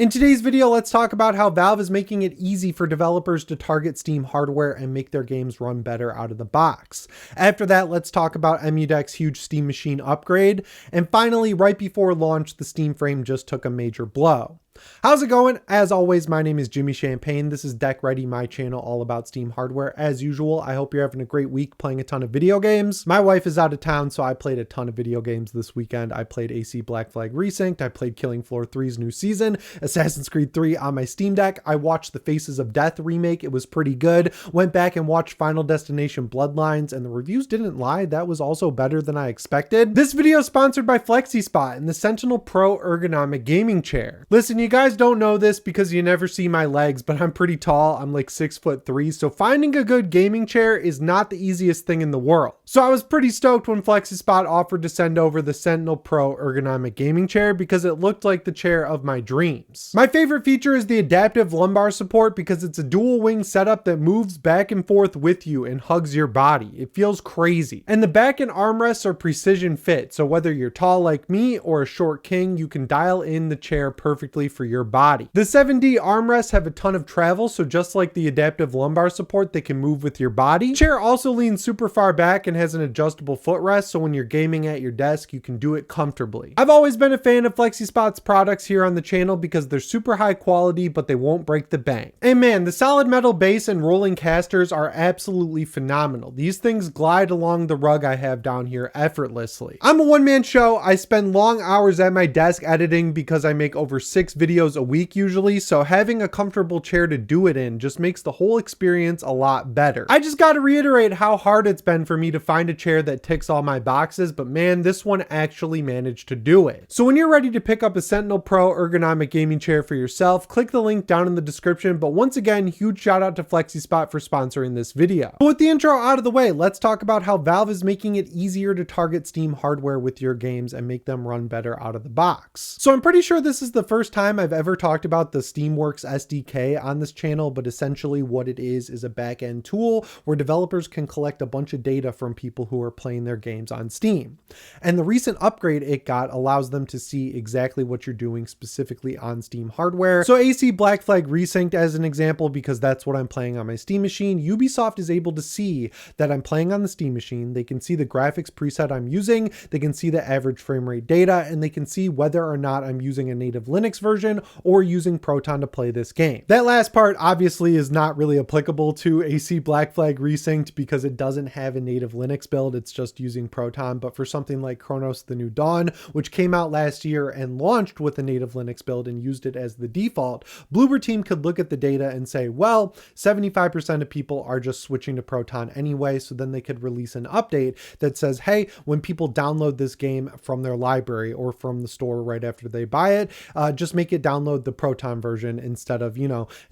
In today's video, let's talk about how Valve is making it easy for developers to target Steam hardware and make their games run better out of the box. After that, let's talk about Emudeck's huge Steam Machine upgrade. And finally, right before launch, the Steam frame just took a major blow. How's it going? As always, my name is Jimmy Champagne. This is Deck Ready, my channel all about Steam hardware. As usual, I hope you're having a great week playing a ton of video games. My wife is out of town, so I played a ton of video games this weekend. I played AC Black Flag Resynced. I played Killing Floor 3's new season, Assassin's Creed 3 on my Steam Deck. I watched the Faces of Death remake. It was pretty good. Went back and watched Final Destination Bloodlines, and the reviews didn't lie. That was also better than I expected. This video is sponsored by FlexiSpot and the Sentinel Pro ergonomic gaming chair. Listen, you guys don't know this because you never see my legs, but I'm pretty tall. I'm like 6'3", so finding a good gaming chair is not the easiest thing in the world. So I was pretty stoked when FlexiSpot offered to send over the Sentinel Pro ergonomic gaming chair because it looked like the chair of my dreams. My favorite feature is the adaptive lumbar support because it's a dual wing setup that moves back and forth with you and hugs your body. It feels crazy. And the back and armrests are precision fit, so whether you're tall like me or a short king, you can dial in the chair perfectly for your body. The 7D armrests have a ton of travel, so just like the adaptive lumbar support, they can move with your body. The chair also leans super far back and has an adjustable footrest, so when you're gaming at your desk, you can do it comfortably. I've always been a fan of FlexiSpot's products here on the channel because they're super high quality, but they won't break the bank. And man, the solid metal base and rolling casters are absolutely phenomenal. These things glide along the rug I have down here effortlessly. I'm a one-man show. I spend long hours at my desk editing because I make over 6 videos a week usually, so having a comfortable chair to do it in just makes the whole experience a lot better. I just got to reiterate how hard it's been for me to find a chair that ticks all my boxes, but man, this one actually managed to do it. So when you're ready to pick up a Sentinel Pro ergonomic gaming chair for yourself, click the link down in the description. But once again, huge shout out to FlexiSpot for sponsoring this video. But with the intro out of the way, let's talk about how Valve is making it easier to target Steam hardware with your games and make them run better out of the box. So I'm pretty sure this is the first time I've ever talked about the Steamworks SDK on this channel, but essentially what it is a back-end tool where developers can collect a bunch of data from people who are playing their games on Steam. And the recent upgrade it got allows them to see exactly what you're doing specifically on Steam hardware. So AC Black Flag Resynced as an example, because that's what I'm playing on my Steam machine, Ubisoft is able to see that I'm playing on the Steam machine. They can see the graphics preset I'm using, they can see the average frame rate data, and they can see whether or not I'm using a native Linux version or using Proton to play this game. That last part obviously is not really applicable to AC Black Flag Resynced because it doesn't have a native Linux build, it's just using Proton. But for something like Chronos The New Dawn, which came out last year and launched with a native Linux build and used it as the default, Bloober Team could look at the data and say, well, 75% of people are just switching to Proton anyway, so then they could release an update that says, hey, when people download this game from their library or from the store right after they buy it, just make it download the Proton version instead of,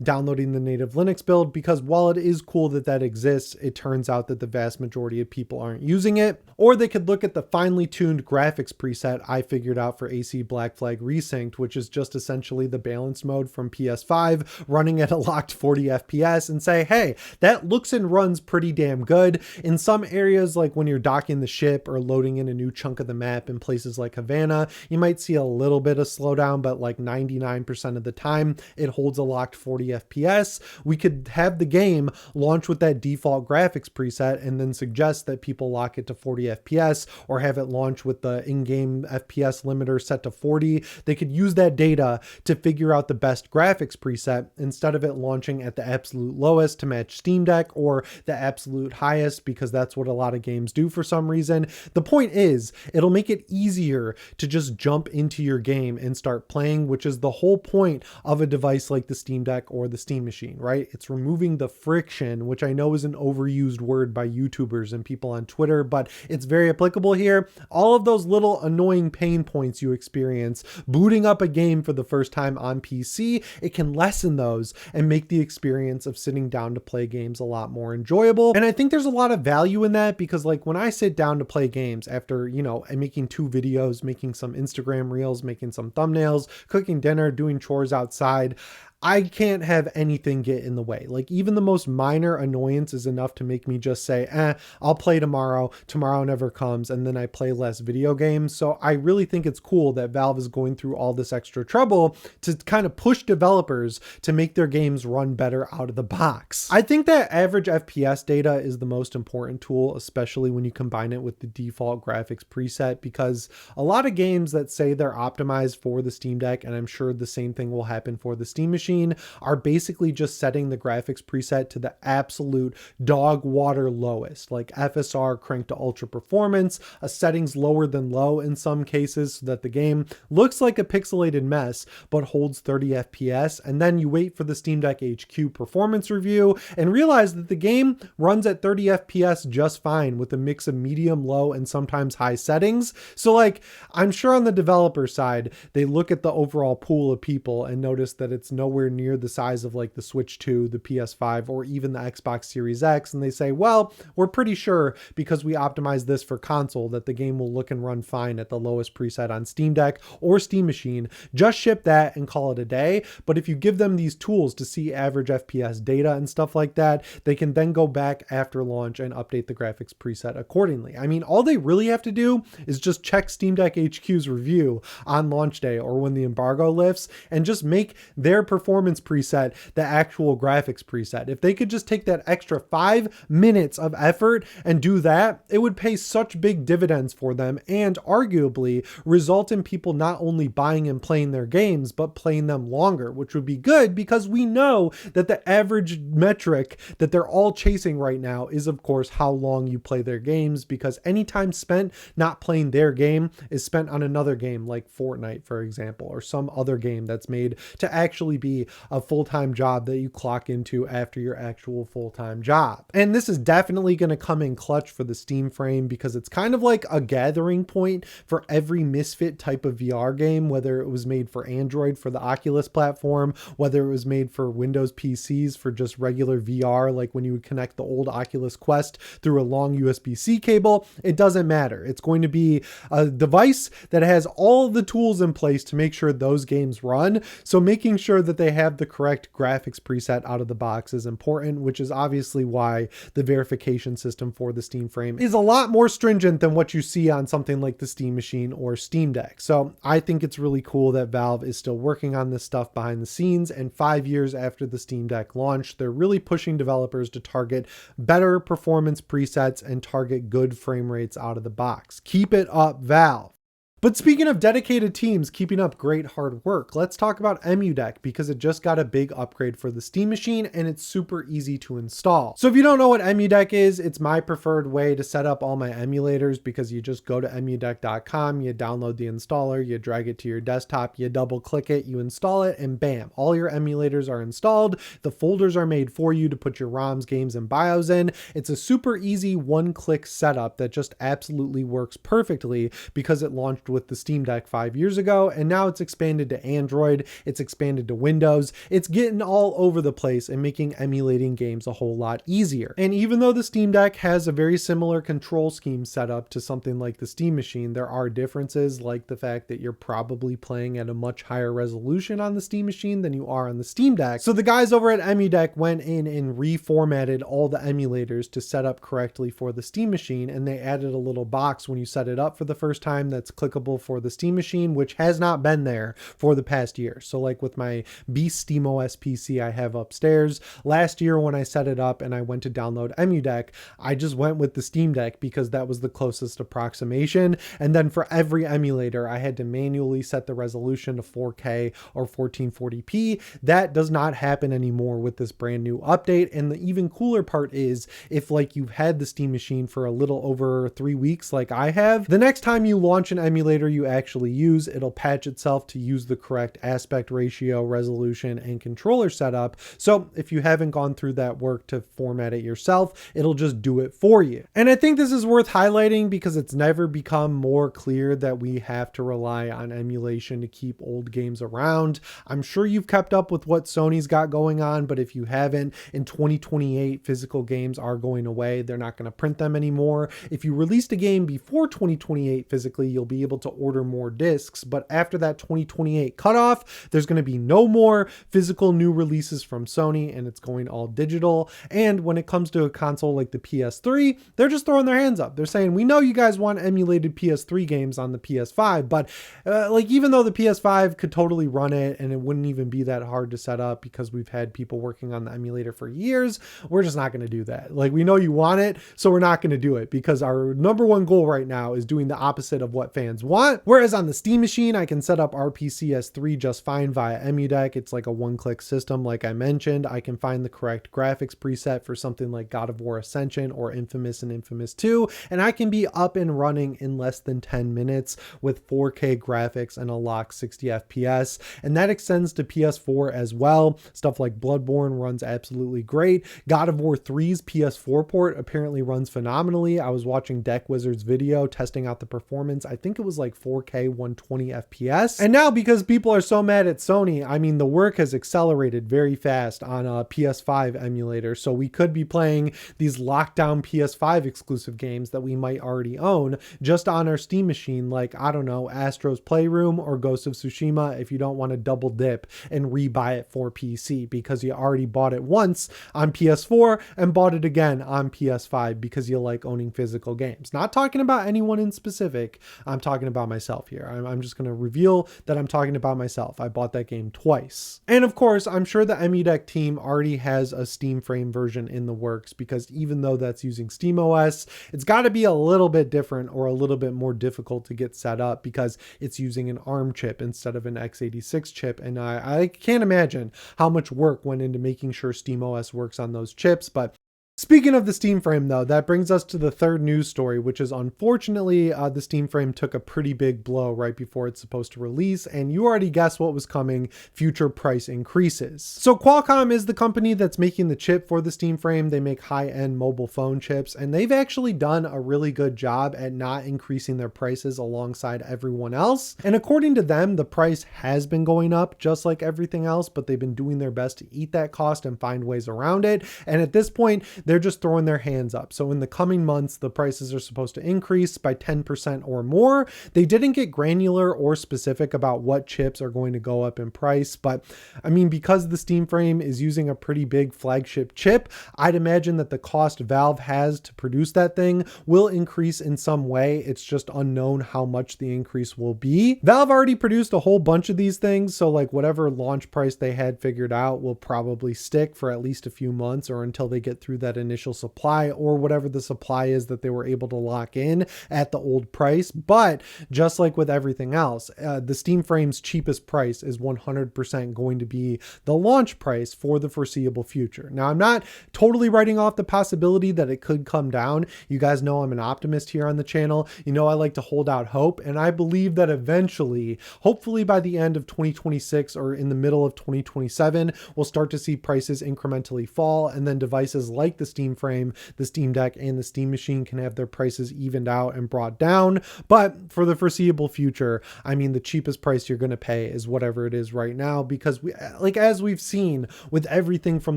downloading the native Linux build, because while it is cool that that exists, it turns out that the vast majority of people aren't using it. Or they could look at the finely tuned graphics preset I figured out for AC Black Flag Resynced, which is just essentially the balance mode from PS5 running at a locked 40 FPS, and say, hey, that looks and runs pretty damn good. In some areas, like when you're docking the ship or loading in a new chunk of the map in places like Havana, you might see a little bit of slowdown, but like 99% of the time it holds a locked 40 FPS. We could have the game launch with that default graphics preset and then suggest that people lock it to 40 FPS, or have it launch with the in-game FPS limiter set to 40. They could use that data to figure out the best graphics preset instead of it launching at the absolute lowest to match Steam Deck or the absolute highest, because that's what a lot of games do for some reason. The point is, it'll make it easier to just jump into your game and start playing, which is the whole point of a device like the Steam Deck or the Steam Machine, right? It's removing the friction, which I know is an overused word by YouTubers and people on Twitter, but it's very applicable here. All of those little annoying pain points you experience booting up a game for the first time on PC, it can lessen those and make the experience of sitting down to play games a lot more enjoyable. And I think there's a lot of value in that, because like when I sit down to play games after, I'm making 2 videos, making some Instagram reels, making some thumbnails, cooking dinner, doing chores outside, I can't have anything get in the way. Like even the most minor annoyance is enough to make me just say, I'll play tomorrow. Tomorrow never comes. And then I play less video games. So I really think it's cool that Valve is going through all this extra trouble to kind of push developers to make their games run better out of the box. I think that average FPS data is the most important tool, especially when you combine it with the default graphics preset, because a lot of games that say they're optimized for the Steam Deck, and I'm sure the same thing will happen for the Steam Machine, are basically just setting the graphics preset to the absolute dog water lowest, like FSR cranked to ultra performance, a settings lower than low in some cases, so that the game looks like a pixelated mess but holds 30 FPS. And then you wait for the Steam Deck HQ performance review and realize that the game runs at 30 FPS just fine with a mix of medium, low, and sometimes high settings. So like, I'm sure on the developer side, they look at the overall pool of people and notice that it's nowhere near the size of like the Switch 2, the PS5, or even the Xbox Series X. And they say, well, we're pretty sure because we optimized this for console that the game will look and run fine at the lowest preset on Steam Deck or Steam Machine. Just ship that and call it a day. But if you give them these tools to see average FPS data and stuff like that, they can then go back after launch and update the graphics preset accordingly. I mean, all they really have to do is just check Steam Deck HQ's review on launch day or when the embargo lifts and just make their performance preset the actual graphics preset. If they could just take that extra 5 minutes of effort and do that, it would pay such big dividends for them and arguably result in people not only buying and playing their games, but playing them longer, which would be good because we know that the average metric that they're all chasing right now is, of course, how long you play their games, because any time spent not playing their game is spent on another game like Fortnite, for example, or some other game that's made to actually be a full-time job that you clock into after your actual full-time job. And this is definitely going to come in clutch for the Steam frame because it's kind of like a gathering point for every misfit type of VR game, whether it was made for Android for the Oculus platform, whether it was made for Windows PCs for just regular VR, like when you would connect the old Oculus Quest through a long USB-C cable. It doesn't matter. It's going to be a device that has all the tools in place to make sure those games run. So making sure that they have the correct graphics preset out of the box is important, which is obviously why the verification system for the Steam frame is a lot more stringent than what you see on something like the Steam Machine or Steam Deck. So I think it's really cool that Valve is still working on this stuff behind the scenes, and 5 years after the Steam Deck launch, they're really pushing developers to target better performance presets and target good frame rates out of the box. Keep it up, Valve. But speaking of dedicated teams keeping up great hard work, let's talk about Emudeck because it just got a big upgrade for the Steam Machine and it's super easy to install. So if you don't know what Emudeck is, it's my preferred way to set up all my emulators because you just go to emudeck.com, you download the installer, you drag it to your desktop, you double click it, you install it, and bam, all your emulators are installed. The folders are made for you to put your ROMs, games, and BIOS in. It's a super easy one-click setup that just absolutely works perfectly because it launched with the Steam Deck 5 years ago, and now it's expanded to Android, it's expanded to Windows. It's getting all over the place and making emulating games a whole lot easier. And even though the Steam Deck has a very similar control scheme set up to something like the Steam Machine, there are differences, like the fact that you're probably playing at a much higher resolution on the Steam Machine than you are on the Steam Deck. So the guys over at Emudeck went in and reformatted all the emulators to set up correctly for the Steam Machine, and they added a little box when you set it up for the first time that's clickable for the Steam Machine, which has not been there for the past year. So like with my Beast SteamOS PC I have upstairs, last year when I set it up and I went to download Emudeck, I just went with the Steam Deck because that was the closest approximation. And then for every emulator, I had to manually set the resolution to 4K or 1440p. That does not happen anymore with this brand new update. And the even cooler part is if like you've had the Steam Machine for a little over 3 weeks like I have, the next time you launch an emulator you actually use, it'll patch itself to use the correct aspect ratio, resolution, and controller setup. So if you haven't gone through that work to format it yourself, it'll just do it for you. And I think this is worth highlighting because it's never become more clear that we have to rely on emulation to keep old games around. I'm sure you've kept up with what Sony's got going on, but if you haven't, in 2028, physical games are going away. They're not going to print them anymore. If you released a game before 2028 physically, you'll be able able to order more discs, but after that 2028 cutoff, there's going to be no more physical new releases from Sony, and it's going all digital. And when it comes to a console like the PS3, they're just throwing their hands up. They're saying, we know you guys want emulated PS3 games on the PS5, but like, even though the PS5 could totally run it and it wouldn't even be that hard to set up because we've had people working on the emulator for years, we're just not going to do that. Like, we know you want it, so we're not going to do it, because our number one goal right now is doing the opposite of what fans want. Whereas on the Steam machine, I can set up RPCS3 just fine via Emudeck. It's like a one-click system. Like I mentioned, I can find the correct graphics preset for something like God of War Ascension or Infamous and Infamous 2, and I can be up and running in less than 10 minutes with 4K graphics and a locked 60 FPS. And that extends to PS4 as well. Stuff like Bloodborne runs absolutely great. God of War 3's PS4 port apparently runs phenomenally. I was watching Deck Wizard's video testing out the performance. I think it was like 4K 120 FPS. And now, because people are so mad at Sony, I mean, the work has accelerated very fast on a PS5 emulator. So we could be playing these lockdown PS5 exclusive games that we might already own just on our Steam machine, like, I don't know, Astro's Playroom or Ghost of Tsushima, if you don't want to double dip and rebuy it for PC because you already bought it once on PS4 and bought it again on PS5 because you like owning physical games. Not talking about anyone in specific. I'm talking about myself here. I'm just going to reveal that I'm talking about myself. I bought that game twice. And of course, I'm sure the Emudeck team already has a Steam frame version in the works, because even though that's using SteamOS, it's got to be a little bit different or a little bit more difficult to get set up because it's using an ARM chip instead of an x86 chip. And I can't imagine how much work went into making sure SteamOS works on those chips. But speaking of the Steam frame, though, that brings us to the third news story, which is, unfortunately, the Steam frame took a pretty big blow right before it's supposed to release, and you already guessed what was coming: future price increases. So Qualcomm is the company that's making the chip for the Steam frame. They make high-end mobile phone chips, and they've actually done a really good job at not increasing their prices alongside everyone else. And according to them, the price has been going up just like everything else, but they've been doing their best to eat that cost and find ways around it. And at this point, they're just throwing their hands up. So in the coming months, the prices are supposed to increase by 10% or more. They didn't get granular or specific about what chips are going to go up in price, but I mean, because the Steam frame is using a pretty big flagship chip, I'd imagine that the cost Valve has to produce that thing will increase in some way. It's just unknown how much the increase will be. Valve already produced a whole bunch of these things, so like whatever launch price they had figured out will probably stick for at least a few months, or until they get through that initial supply, or whatever the supply is that they were able to lock in at the old price. But just like with everything else, the Steam frame's cheapest price is 100% going to be the launch price for the foreseeable future. Now, I'm not totally writing off the possibility that it could come down. You guys know I'm an optimist here on the channel. You know I like to hold out hope, and I believe that eventually, hopefully by the end of 2026 or in the middle of 2027, we'll start to see prices incrementally fall, and then devices like the Steam frame, the Steam Deck, and the Steam machine can have their prices evened out and brought down. But for the foreseeable future, I mean, the cheapest price you're going to pay is whatever it is right now, because we, like, as we've seen with everything from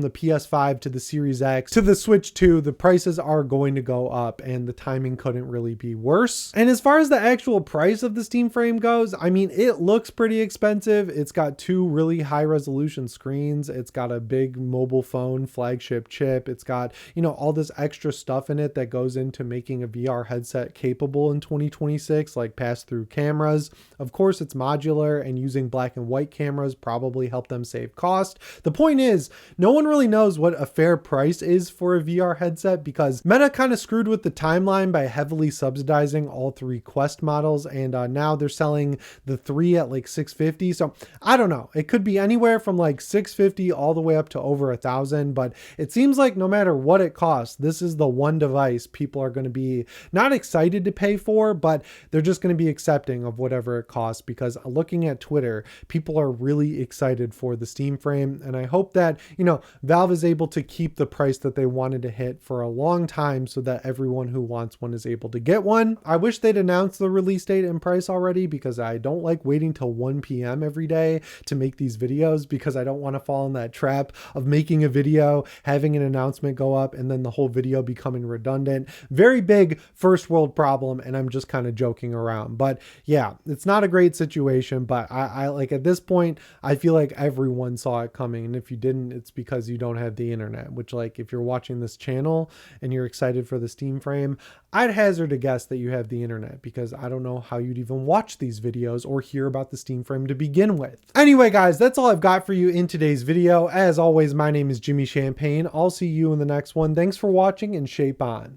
the PS5 to the Series X to the Switch 2, the prices are going to go up, and the timing couldn't really be worse. And as far as the actual price of the Steam frame goes, I mean, it looks pretty expensive. It's got two really high resolution screens. It's got a big mobile phone flagship chip. It's got, you know, all this extra stuff in it that goes into making a VR headset capable in 2026, like pass-through cameras. Of course, it's modular, and using black and white cameras probably help them save cost. The point is, no one really knows what a fair price is for a VR headset, because Meta kind of screwed with the timeline by heavily subsidizing all three Quest models, and now they're selling the 3 at like $650. So I don't know. It could be anywhere from like $650 all the way up to over $1,000, but it seems like no matter what it costs, this is the one device people are going to be not excited to pay for, but they're just going to be accepting of whatever it costs, because looking at Twitter, people are really excited for the Steam frame. And I hope that, you know, Valve is able to keep the price that they wanted to hit for a long time so that everyone who wants one is able to get one. I wish they'd announced the release date and price already, because I don't like waiting till 1 p.m. every day to make these videos, because I don't want to fall in that trap of making a video, having an announcement go show up and then the whole video becoming redundant. Very big first world problem, and I'm just kind of joking around. But yeah, it's not a great situation, but I like at this point, I feel like everyone saw it coming. And if you didn't, it's because you don't have the internet, which, like, if you're watching this channel and you're excited for the Steam frame, I'd hazard a guess that you have the internet, because I don't know how you'd even watch these videos or hear about the Steam frame to begin with. Anyway, guys, that's all I've got for you in today's video. As always, my name is Jimmy Champagne. I'll see you in the next one. Thanks for watching, and shape on.